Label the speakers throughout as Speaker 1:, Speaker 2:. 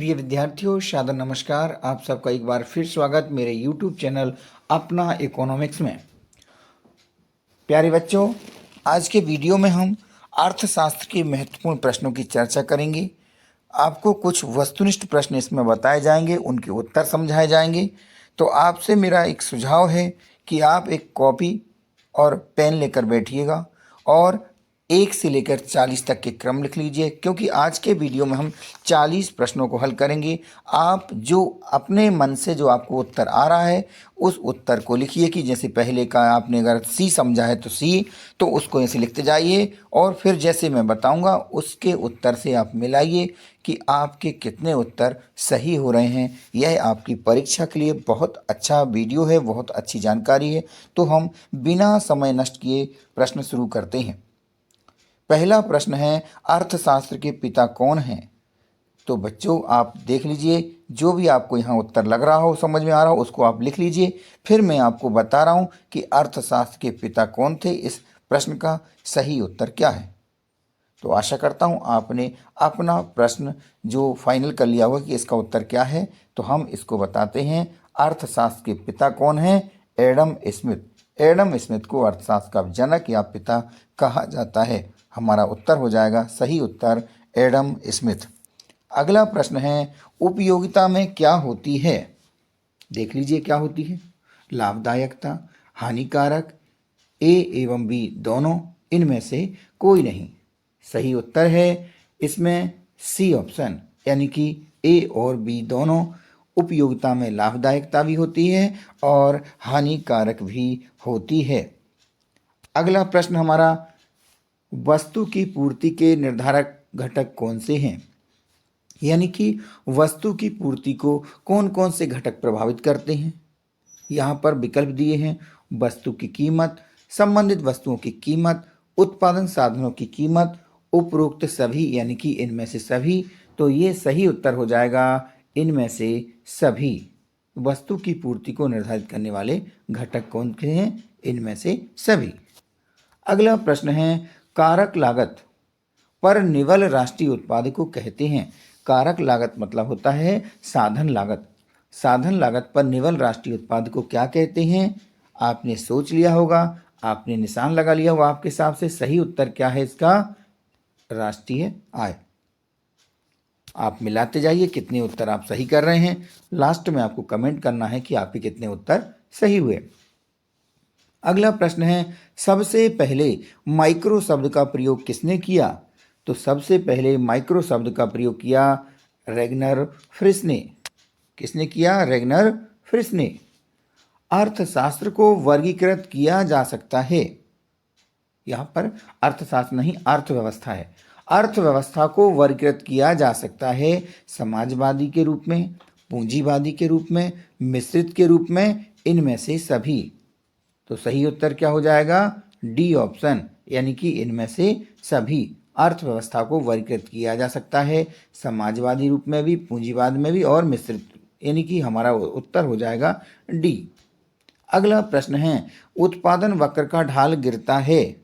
Speaker 1: प्रिय विद्यार्थियों, सादर नमस्कार। आप सबका एक बार फिर स्वागत मेरे YouTube चैनल अपना इकोनॉमिक्स में। प्यारे बच्चों, आज के वीडियो में हम अर्थशास्त्र के महत्वपूर्ण प्रश्नों की चर्चा करेंगे। आपको कुछ वस्तुनिष्ठ प्रश्न इसमें बताए जाएंगे, उनके उत्तर समझाए जाएंगे। तो आपसे मेरा एक सुझाव है कि आप एक कॉपी और पेन लेकर बैठिएगा और 1 से लेकर 40 तक के क्रम लिख लीजिए, क्योंकि आज के वीडियो में हम 40 प्रश्नों को हल करेंगे। आप जो अपने मन से जो आपको उत्तर आ रहा है उस उत्तर को लिखिए कि जैसे पहले का आपने अगर सी समझा है तो सी, तो उसको ऐसे लिखते जाइए और फिर जैसे मैं बताऊंगा उसके उत्तर से आप मिलाइए कि आपके कितने उत्तर सही हो रहे हैं। यह आपकी परीक्षा के लिए बहुत अच्छा वीडियो है, बहुत अच्छी जानकारी है। तो हम बिना समय नष्ट किए प्रश्न शुरू करते हैं। पहला प्रश्न है, अर्थशास्त्र के पिता कौन हैं? तो बच्चों आप देख लीजिए, जो भी आपको यहाँ उत्तर लग रहा हो, समझ में आ रहा हो, उसको आप लिख लीजिए। फिर मैं आपको बता रहा हूँ कि अर्थशास्त्र के पिता कौन थे, इस प्रश्न का सही उत्तर क्या है। तो आशा करता हूँ आपने अपना प्रश्न जो फाइनल कर लिया होगा कि इसका उत्तर क्या है। तो हम इसको बताते हैं, अर्थशास्त्र के पिता कौन हैं? Adam Smith. एडम स्मिथ को अर्थशास्त्र का जनक या पिता कहा जाता है। हमारा उत्तर हो जाएगा सही उत्तर एडम स्मिथ। अगला प्रश्न है, उपयोगिता में क्या होती है? देख लीजिए क्या होती है। लाभदायकता, हानिकारक, ए एवं बी दोनों, इनमें से कोई नहीं। सही उत्तर है इसमें सी ऑप्शन, यानी कि ए और बी दोनों। उपयोगिता में लाभदायकता भी होती है और हानिकारक भी होती है। अगला प्रश्न हमारा, वस्तु की पूर्ति के निर्धारक घटक कौन से हैं? यानी कि वस्तु की पूर्ति को कौन कौन से घटक प्रभावित करते हैं। यहाँ पर विकल्प दिए हैं, वस्तु की कीमत, संबंधित वस्तुओं की कीमत, उत्पादन साधनों की कीमत, उपरोक्त सभी, यानी कि इनमें से सभी। तो ये सही उत्तर हो जाएगा इनमें से सभी। वस्तु की पूर्ति को निर्धारित करने वाले घटक कौन से हैं? इनमें से सभी। अगला प्रश्न है, कारक लागत पर निवल राष्ट्रीय उत्पाद को कहते हैं। कारक लागत मतलब होता है साधन लागत। साधन लागत पर निवल राष्ट्रीय उत्पाद को क्या कहते हैं? आपने सोच लिया होगा, आपने निशान लगा लिया होगा आपके हिसाब से। सही उत्तर क्या है इसका? राष्ट्रीय आय। आप मिलाते जाइए कितने उत्तर आप सही कर रहे हैं। लास्ट में आपको कमेंट करना है कि आपके कितने उत्तर सही हुए। अगला प्रश्न है, सबसे पहले माइक्रो शब्द का प्रयोग किसने किया? तो सबसे पहले माइक्रो शब्द का प्रयोग किया रेगनर फ्रिश ने। किसने किया? रेगनर फ्रिश ने। अर्थशास्त्र को वर्गीकृत किया जा सकता है। यहाँ पर अर्थशास्त्र नहीं, अर्थव्यवस्था है। अर्थव्यवस्था को वर्गीकृत किया जा सकता है समाजवादी के रूप में, पूंजीवादी के रूप में, मिश्रित के रूप में, इनमें से सभी। तो सही उत्तर क्या हो जाएगा? डी ऑप्शन, यानी कि इनमें से सभी। अर्थव्यवस्था को वर्गीकृत किया जा सकता है समाजवादी रूप में भी, पूंजीवाद में भी और मिश्रित, यानी कि हमारा उत्तर हो जाएगा डी। अगला प्रश्न है, उत्पादन वक्र का ढाल गिरता है।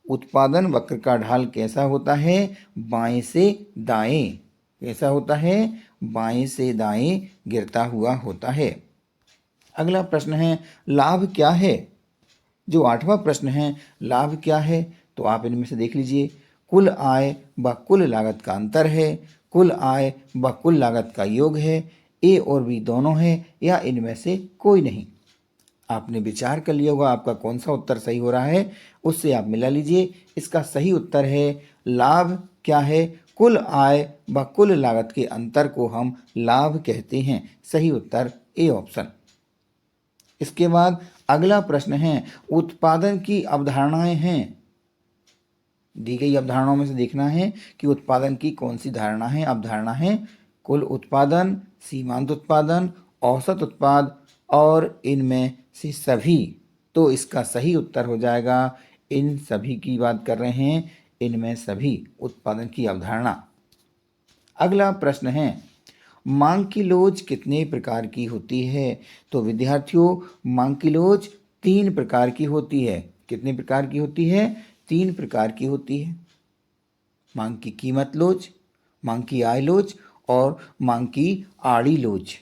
Speaker 1: उत्पादन वक्र का ढाल कैसा होता है? बाएं से दाएं। कैसा होता है? बाएं से दाएं गिरता हुआ होता है। अगला प्रश्न है, लाभ क्या है? जो 8वां प्रश्न है, लाभ क्या है? तो आप इनमें से देख लीजिए, कुल आय व कुल लागत का अंतर है, कुल आय व कुल लागत का योग है, ए और बी दोनों है, या इनमें से कोई नहीं। आपने विचार कर लिया होगा आपका कौन सा उत्तर सही हो रहा है, उससे आप मिला लीजिए। इसका सही उत्तर है, लाभ क्या है? कुल आय व कुल लागत के अंतर को हम लाभ कहते हैं। सही उत्तर ए ऑप्शन। इसके बाद अगला प्रश्न है, उत्पादन की अवधारणाएं हैं। दी गई अवधारणाओं में से देखना है कि उत्पादन की कौन सी धारणा है, अवधारणा है। कुल उत्पादन, सीमांत उत्पादन, औसत उत्पाद और इनमें से सभी। तो इसका सही उत्तर हो जाएगा, इन सभी की बात कर रहे हैं, इनमें सभी उत्पादन की अवधारणा। अगला प्रश्न है, मांग की लोच कितने प्रकार की होती है? तो विद्यार्थियों, मांग की लोच 3 प्रकार की होती है। कितने प्रकार की होती है? 3 प्रकार की होती है। मांग की कीमत लोच, मांग की आय लोच और मांग की आड़ी लोच।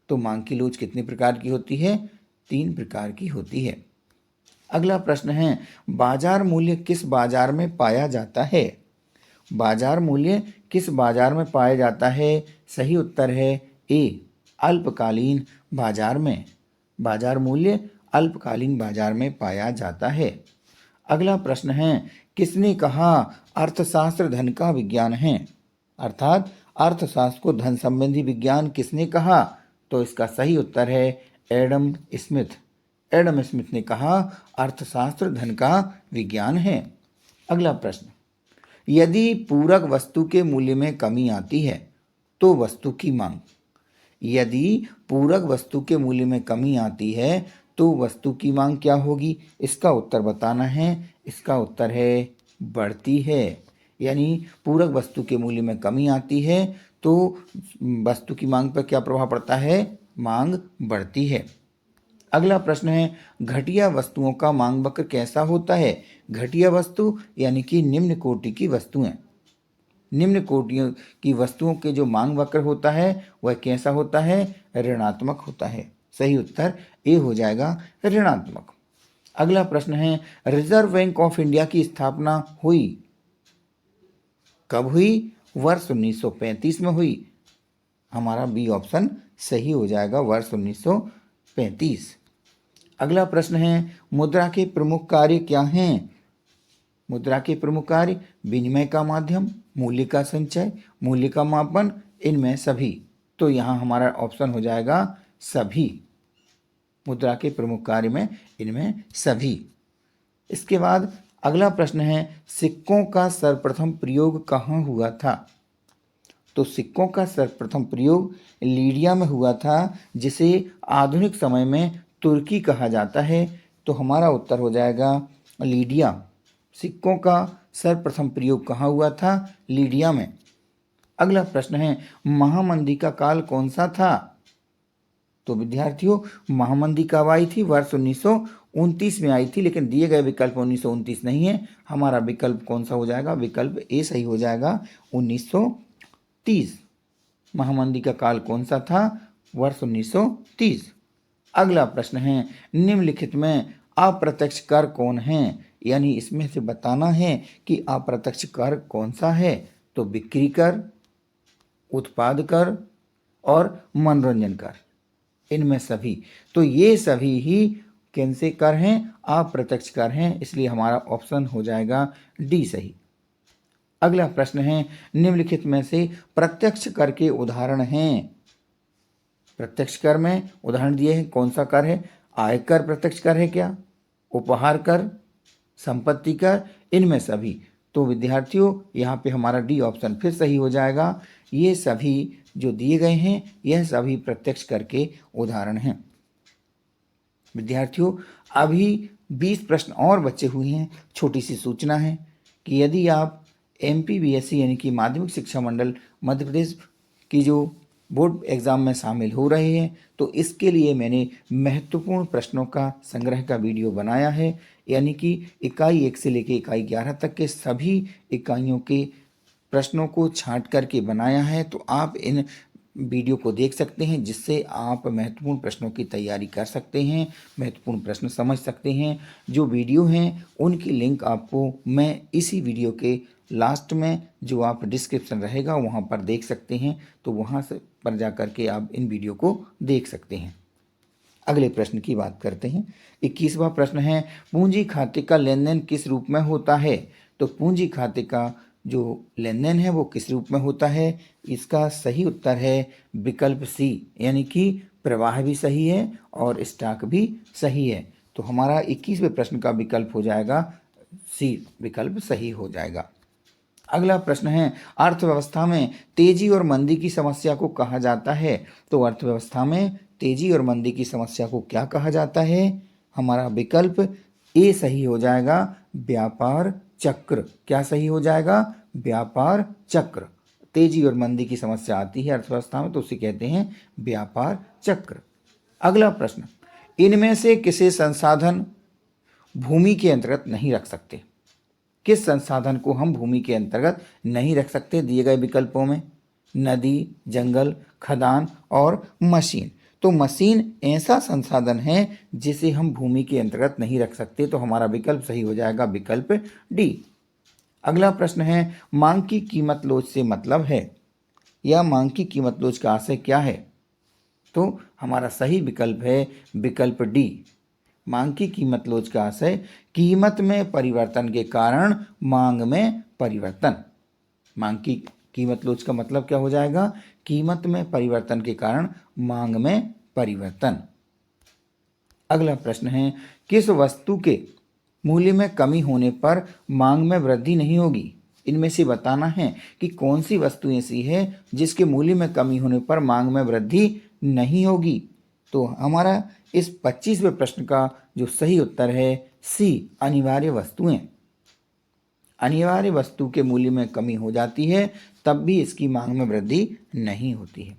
Speaker 1: तो मांग की लोच कितने प्रकार की होती है? 3 प्रकार की होती है। अगला प्रश्न है, बाजार मूल्य किस बाजार में पाया जाता है? बाजार मूल्य किस बाजार में पाया जाता है? सही उत्तर है ए, अल्पकालीन बाजार में। बाजार मूल्य अल्पकालीन बाजार में पाया जाता है। अगला प्रश्न है, किसने कहा अर्थशास्त्र धन का विज्ञान है? अर्थात अर्थशास्त्र को धन संबंधी विज्ञान किसने कहा? तो इसका सही उत्तर है एडम स्मिथ। एडम स्मिथ ने कहा अर्थशास्त्र धन का विज्ञान है। अगला प्रश्न, यदि पूरक वस्तु के मूल्य में कमी आती है तो वस्तु की मांग। यदि पूरक वस्तु के मूल्य में कमी आती है तो वस्तु की मांग क्या होगी? इसका उत्तर बताना है। इसका उत्तर है बढ़ती है। यानी पूरक वस्तु के मूल्य में कमी आती है तो वस्तु की मांग पर क्या प्रभाव पड़ता है? मांग बढ़ती है। अगला प्रश्न है, घटिया वस्तुओं का मांग वक्र कैसा होता है? घटिया वस्तु यानी कि निम्न कोटि की वस्तुएं। निम्न कोटियों की वस्तुओं के जो मांग वक्र होता है वह कैसा होता है? ऋणात्मक होता है। सही उत्तर ए हो जाएगा, ऋणात्मक। अगला प्रश्न है, रिजर्व बैंक ऑफ इंडिया की स्थापना हुई कब हुई? वर्ष 1935 में हुई। हमारा बी ऑप्शन सही हो जाएगा, वर्ष 1935। अगला प्रश्न है, मुद्रा के प्रमुख कार्य क्या हैं? मुद्रा के प्रमुख कार्य विनिमय का माध्यम, मूल्य का संचय, मूल्य का मापन, इनमें सभी। तो यहाँ हमारा ऑप्शन हो जाएगा सभी। मुद्रा के प्रमुख कार्य में इनमें सभी। इसके बाद अगला प्रश्न है, सिक्कों का सर्वप्रथम प्रयोग कहाँ हुआ था? तो सिक्कों का सर्वप्रथम प्रयोग लीडिया में हुआ था, जिसे आधुनिक समय में तुर्की कहा जाता है। तो हमारा उत्तर हो जाएगा लीडिया। सिक्कों का सर्वप्रथम प्रयोग कहाँ हुआ था? लीडिया में। अगला प्रश्न है, महामंदी का काल कौन सा था? तो विद्यार्थियों, महामंदी कब आई थी? वर्ष 1929 में आई थी, लेकिन दिए गए विकल्प 1929 नहीं है। हमारा विकल्प कौन सा हो जाएगा? विकल्प ए सही हो जाएगा, 1930। महामंदी का काल कौन सा था? वर्ष 1930। अगला प्रश्न है, निम्नलिखित में अप्रत्यक्ष कर कौन है? यानी इसमें से बताना है कि अप्रत्यक्ष कर कौन सा है। तो बिक्री कर, उत्पाद कर और मनोरंजन कर, इनमें सभी। तो ये सभी ही कौन से कर हैं? अप्रत्यक्ष कर हैं, इसलिए हमारा ऑप्शन हो जाएगा डी सही। अगला प्रश्न है, निम्नलिखित में से प्रत्यक्ष कर के उदाहरण हैं। प्रत्यक्ष कर में उदाहरण दिए हैं, कौन सा कर है? आयकर प्रत्यक्ष कर है क्या? उपहार कर, संपत्ति कर, इनमें सभी। तो विद्यार्थियों, यहाँ पे हमारा डी ऑप्शन फिर सही हो जाएगा। ये सभी जो दिए गए हैं यह सभी प्रत्यक्ष कर के उदाहरण हैं। विद्यार्थियों, अभी 20 प्रश्न और बचे हुए हैं। छोटी सी सूचना है कि यदि आप MPBSC यानी कि माध्यमिक शिक्षा मंडल मध्य प्रदेश की जो बोर्ड एग्ज़ाम में शामिल हो रहे हैं तो इसके लिए मैंने महत्वपूर्ण प्रश्नों का संग्रह का वीडियो बनाया है। यानी कि इकाई 1 से लेकर इकाई 11 तक के सभी इकाइयों के प्रश्नों को छांट करके बनाया है। तो आप इन वीडियो को देख सकते हैं, जिससे आप महत्वपूर्ण प्रश्नों की तैयारी कर सकते हैं, महत्वपूर्ण प्रश्न समझ सकते हैं। जो वीडियो हैं उनकी लिंक आपको मैं इसी वीडियो के लास्ट में, जो आप डिस्क्रिप्शन रहेगा वहाँ पर देख सकते हैं। तो वहाँ से पर जा कर के आप इन वीडियो को देख सकते हैं। अगले प्रश्न की बात करते हैं। 21वां प्रश्न है, पूंजी खाते का लेन देन किस रूप में होता है? तो पूंजी खाते का जो लेन देन है वो किस रूप में होता है? इसका सही उत्तर है विकल्प सी, यानी कि प्रवाह भी सही है और स्टॉक भी सही है। तो हमारा 21वें प्रश्न का विकल्प हो जाएगा सी, विकल्प सही हो जाएगा। अगला प्रश्न है, अर्थव्यवस्था में तेजी और मंदी की समस्या को कहा जाता है? तो अर्थव्यवस्था में तेजी और मंदी की समस्या को क्या कहा जाता है? हमारा विकल्प ए सही हो जाएगा, व्यापार चक्र। क्या सही हो जाएगा? व्यापार चक्र। तेजी और मंदी की समस्या आती है अर्थव्यवस्था में तो उसे कहते हैं व्यापार चक्र। अगला प्रश्न, इनमें से किसे संसाधन भूमि के अंतर्गत नहीं रख सकते? किस संसाधन को हम भूमि के अंतर्गत नहीं रख सकते दिए गए विकल्पों में? नदी, जंगल, खदान और मशीन। तो मशीन ऐसा संसाधन है जिसे हम भूमि के अंतर्गत नहीं रख सकते, तो हमारा विकल्प सही हो जाएगा विकल्प डी। अगला प्रश्न है, मांग की कीमत लोच से मतलब है, या मांग की कीमत लोच का आशय क्या है? तो हमारा सही विकल्प है विकल्प डी। मांग की कीमत लोच का आशय कीमत में परिवर्तन के कारण मांग में परिवर्तन। मांग की कीमत लोच का मतलब क्या हो जाएगा? कीमत में परिवर्तन के कारण मांग में परिवर्तन। अगला प्रश्न है, किस वस्तु के मूल्य में कमी होने पर मांग में वृद्धि नहीं होगी? इनमें से बताना है कि कौन सी वस्तु ऐसी है जिसके मूल्य में कमी होने पर मांग में वृद्धि नहीं होगी। तो हमारा इस 25वें प्रश्न का जो सही उत्तर है सी, अनिवार्य वस्तुएं। अनिवार्य वस्तु के मूल्य में कमी हो जाती है तब भी इसकी मांग में वृद्धि नहीं होती है।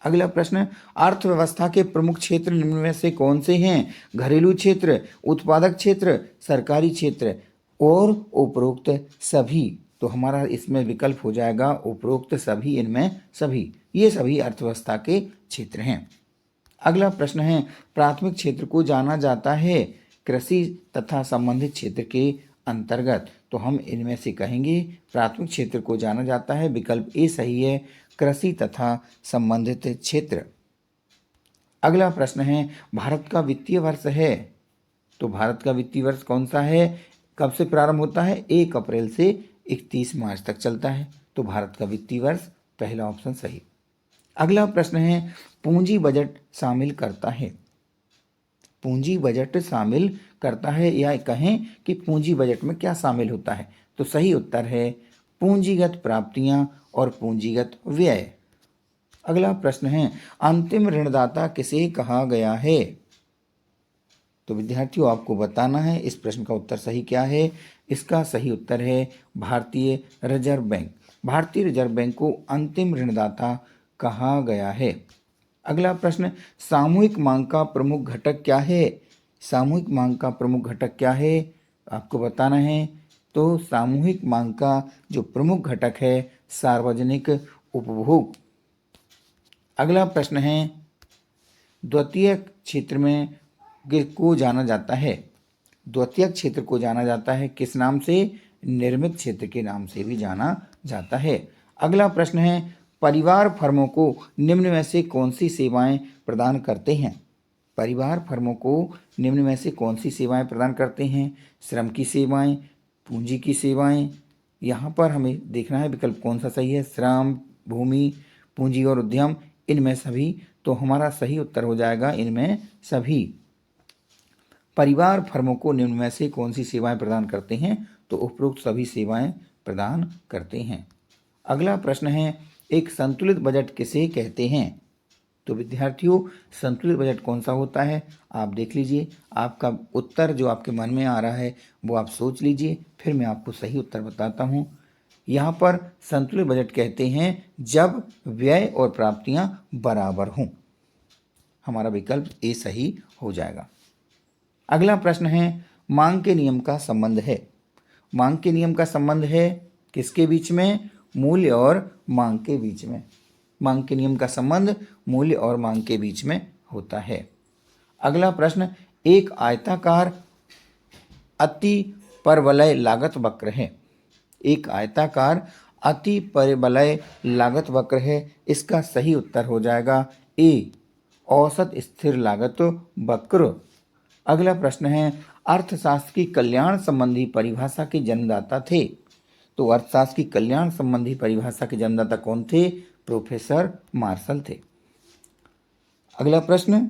Speaker 1: अगला प्रश्न, अर्थव्यवस्था के प्रमुख क्षेत्र निम्न में से कौन से हैं? घरेलू क्षेत्र, उत्पादक क्षेत्र, सरकारी क्षेत्र और उपरोक्त सभी। तो हमारा इसमें विकल्प हो जाएगा उपरोक्त सभी, इनमें सभी। ये सभी अर्थव्यवस्था के क्षेत्र हैं। अगला प्रश्न है, प्राथमिक क्षेत्र को जाना जाता है कृषि तथा संबंधित क्षेत्र के अंतर्गत। तो हम इनमें से कहेंगे प्राथमिक क्षेत्र को जाना जाता है, विकल्प ए सही है, कृषि तथा संबंधित क्षेत्र। अगला प्रश्न है, भारत का वित्तीय वर्ष है। तो भारत का वित्तीय वर्ष कौन सा है? कब से प्रारंभ होता है? 1 अप्रैल से 31 मार्च तक चलता है। तो भारत का वित्तीय वर्ष, पहला ऑप्शन सही। अगला प्रश्न है, पूंजी बजट शामिल करता है। पूंजी बजट शामिल करता है, या कहें कि पूंजी बजट में क्या शामिल होता है? तो सही उत्तर है पूंजीगत प्राप्तियां और पूंजीगत व्यय। अगला प्रश्न है, अंतिम ऋणदाता किसे कहा गया है? तो विद्यार्थियों आपको बताना है इस प्रश्न का उत्तर सही क्या है। इसका सही उत्तर है भारतीय रिजर्व बैंक। भारतीय रिजर्व बैंक को अंतिम ऋणदाता कहा गया है। अगला प्रश्न, सामूहिक मांग का प्रमुख घटक क्या है? सामूहिक मांग का प्रमुख घटक क्या है आपको बताना है। तो सामूहिक मांग का जो प्रमुख घटक है सार्वजनिक उपभोग। अगला प्रश्न है, द्वितीयक क्षेत्र में को जाना जाता है। द्वितीयक क्षेत्र को जाना जाता है किस नाम से? निर्मित क्षेत्र के नाम से भी जाना जाता है। अगला प्रश्न है, परिवार फर्मों को निम्न में से कौन सी सेवाएं प्रदान करते हैं? परिवार फर्मों को निम्न में से कौन सी सेवाएं प्रदान करते हैं? श्रम की सेवाएं, पूंजी की सेवाएं। यहाँ पर हमें देखना है विकल्प कौन सा सही है, श्रम, भूमि, पूंजी और उद्यम, इनमें सभी। तो हमारा सही उत्तर हो जाएगा इनमें सभी। परिवार फर्मों को निम्न में से कौन सी सेवाएं प्रदान करते हैं? तो उपरोक्त सभी सेवाएं प्रदान करते हैं। अगला प्रश्न है, एक संतुलित बजट किसे कहते हैं? तो विद्यार्थियों संतुलित बजट कौन सा होता है आप देख लीजिए। आपका उत्तर जो आपके मन में आ रहा है वो आप सोच लीजिए, फिर मैं आपको सही उत्तर बताता हूँ। यहाँ पर संतुलित बजट कहते हैं जब व्यय और प्राप्तियाँ बराबर हों। हमारा विकल्प ए सही हो जाएगा। अगला प्रश्न है, मांग के नियम का संबंध है। मांग के नियम का संबंध है किसके बीच में? मूल्य और मांग के बीच में। मांग के नियम का संबंध मूल्य और मांग के बीच में होता है। अगला प्रश्न, एक आयताकार अति परवलय लागत वक्र है। एक आयताकार अति परवलय लागत वक्र है। इसका सही उत्तर हो जाएगा ए, औसत स्थिर लागत वक्र। अगला प्रश्न है, अर्थशास्त्र की कल्याण संबंधी परिभाषा के जन्मदाता थे। तो अर्थशास्त्र की कल्याण संबंधी परिभाषा के जन्मदाता कौन थे? प्रोफेसर मार्शल थे। अगला प्रश्न,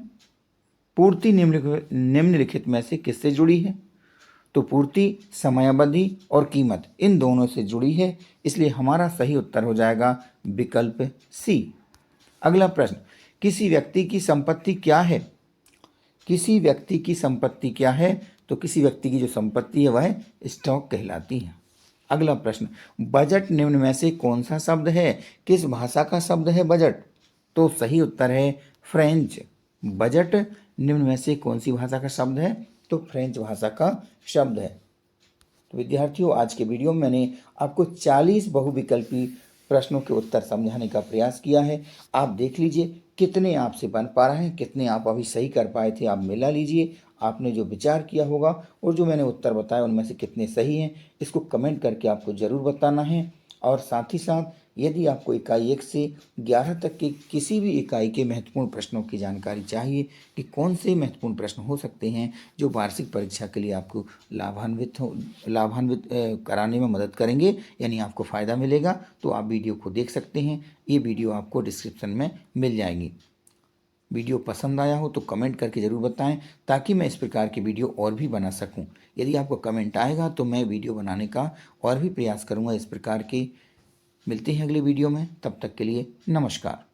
Speaker 1: पूर्ति निम्नलिखित में से किससे जुड़ी है? तो पूर्ति समयावधि और कीमत इन दोनों से जुड़ी है, इसलिए हमारा सही उत्तर हो जाएगा विकल्प सी। अगला प्रश्न, किसी व्यक्ति की संपत्ति क्या है? किसी व्यक्ति की संपत्ति क्या है? तो किसी व्यक्ति की जो संपत्ति है वह स्टॉक कहलाती है। अगला प्रश्न, बजट निम्न में से कौन सा शब्द है? किस भाषा का शब्द है बजट? तो सही उत्तर है फ्रेंच। बजट निम्न में से कौन सी भाषा का शब्द है? तो फ्रेंच भाषा का शब्द है। तो विद्यार्थियों आज के वीडियो में मैंने आपको 40 बहुविकल्पी प्रश्नों के उत्तर समझाने का प्रयास किया है। आप देख लीजिए कितने आपसे बन पा रहे हैं, कितने आप अभी सही कर पाए थे। आप मिला लीजिए, आपने जो विचार किया होगा और जो मैंने उत्तर बताया उनमें से कितने सही हैं, इसको कमेंट करके आपको ज़रूर बताना है। और साथ ही साथ यदि आपको इकाई 1 से 11 तक की किसी भी इकाई के महत्वपूर्ण प्रश्नों की जानकारी चाहिए कि कौन से महत्वपूर्ण प्रश्न हो सकते हैं जो वार्षिक परीक्षा के लिए आपको लाभान्वित कराने में मदद करेंगे, यानी आपको फ़ायदा मिलेगा, तो आप वीडियो को देख सकते हैं। ये वीडियो आपको डिस्क्रिप्शन में मिल जाएगी। वीडियो पसंद आया हो तो कमेंट करके ज़रूर बताएं, ताकि मैं इस प्रकार की वीडियो और भी बना सकूं। यदि आपको कमेंट आएगा तो मैं वीडियो बनाने का और भी प्रयास करूंगा इस प्रकार की। मिलते हैं अगले वीडियो में, तब तक के लिए नमस्कार।